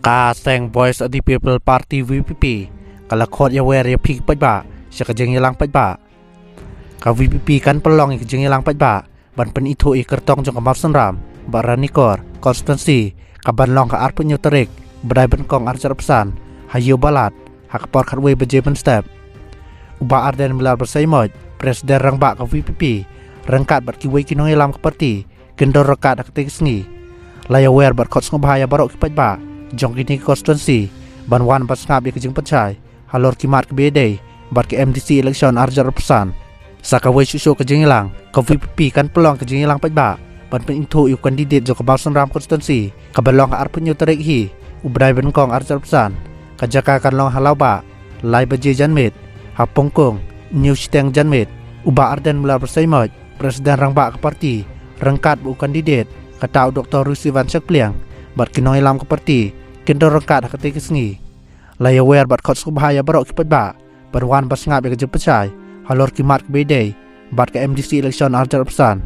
Kaseng Boys of the People Party VPP kalau khot ya wer ya phik pach ba sia kajeng ya lang pach ba ka VPP kan pelong kajeng ya lang pach ba ban pen itu kertong jong kamap senram baranikor constancy kaban long ka arpun nyuterik bedai ben kong arjar pesan hayu balat hakpor khatwe beje ben step uba arden milar bersaimoj presiden rangba ka VPP rangkat bat kiwe kinong ilam ka parti gendor rekat aktik sngi laya wer bat khot sng bahaya barok ki pach ba jong kini constancy ban wan pas ngap ya kajeng pachai halor kimat ke bedai bat ke MDC election arjar pesan sakawe susu kajeng ilang ka VPP kan pelong kajeng ilang pach ba ban pen itu yu kandidat jo kabal senram constancy kabalong ka arpun nyuterik hi ubrai ben kong arjar pesan kajaka kan long halau ba lai beje janmet hapongkong new steng janmet uba arden mula bersaimoj presiden rangba ke parti rangkat bu kandidat kata Dr. Rusiwan Sekpliang bat kinong ilam ke parti kendor rangkat hakati kesngi laya wer bat khot subhaya barok kipat ba berwan pas ngap ya kejep pecai halor kimat ke bedai bat ke MDC election arjar pesan